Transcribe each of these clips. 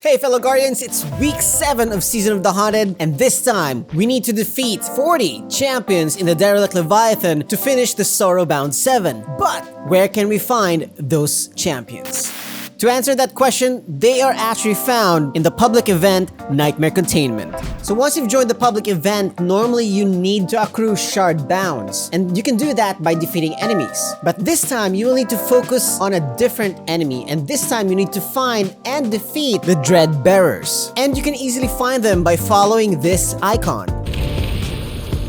Hey fellow Guardians, it's week 7 of Season of the Haunted, and this time, we need to defeat 40 champions in the Derelict Leviathan to finish the Sorrow Bound VII. But, where can we find those champions? To answer that question, they are actually found in the public event, Nightmare Containment. So once you've joined the public event, normally you need to accrue shard bounds. And you can do that by defeating enemies. But this time, you will need to focus on a different enemy. And this time, you need to find and defeat the Dread Bearers. And you can easily find them by following this icon.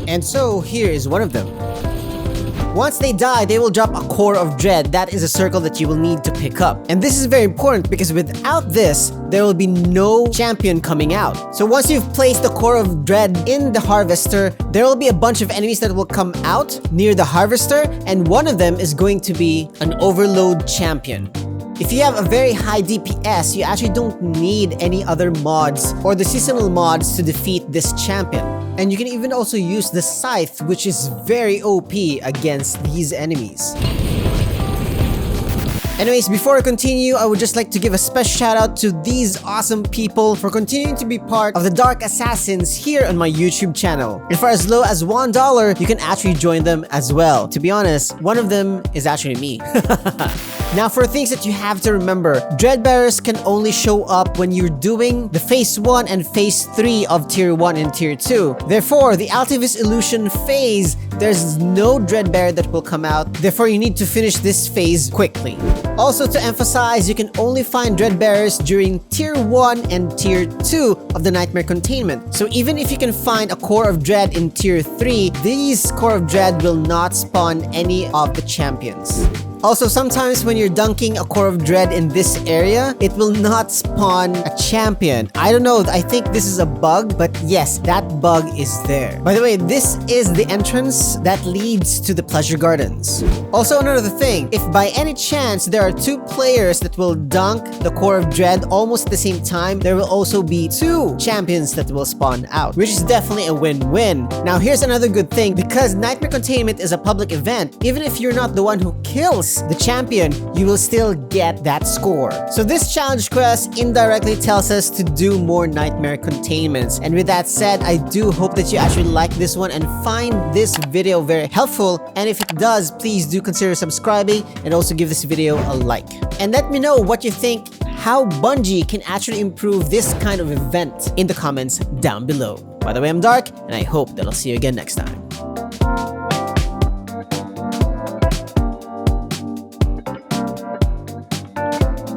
And so, here is one of them. Once they die, they will drop a core of dread. That is a circle that you will need to pick up. And this is very important because without this, there will be no champion coming out. So once you've placed the core of dread in the harvester, there will be a bunch of enemies that will come out near the harvester, and one of them is going to be an overload champion. If you have a very high DPS, you actually don't need any other mods or the seasonal mods to defeat this champion. And you can even also use the Scythe, which is very OP against these enemies. Anyways, before I continue, I would just like to give a special shout out to these awesome people for continuing to be part of the Dark Assassins here on my YouTube channel. And for as low as $1, you can actually join them as well. To be honest, one of them is actually me. Now, for things that you have to remember, Dreadbearers can only show up when you're doing the Phase 1 and Phase 3 of Tier 1 and Tier 2. Therefore, the Altivus Illusion phase, there's no Dreadbearer that will come out. Therefore, you need to finish this phase quickly. Also, to emphasize, you can only find Dreadbearers during Tier 1 and Tier 2 of the Nightmare Containment. So even if you can find a Core of Dread in Tier 3, these Core of Dread will not spawn any of the champions. Also, sometimes when you're dunking a Core of Dread in this area, it will not spawn a champion. I don't know, I think this is a bug, but yes, that bug is there. By the way, this is the entrance that leads to the Pleasure Gardens. Also, another thing, if by any chance there are 2 players that will dunk the Core of Dread almost at the same time, there will also be 2 champions that will spawn out, which is definitely a win-win. Now, here's another good thing, because Nightmare Containment is a public event, even if you're not the one who kills the champion, you will still get that score. So this challenge quest indirectly tells us to do more Nightmare Containments. And with that said, I do hope that you actually like this one and find this video very helpful. And if it does, please do consider subscribing and also give this video a like. And let me know what you think, how Bungie can actually improve this kind of event in the comments down below. By the way, I'm Dark, and I hope that I'll see you again next time.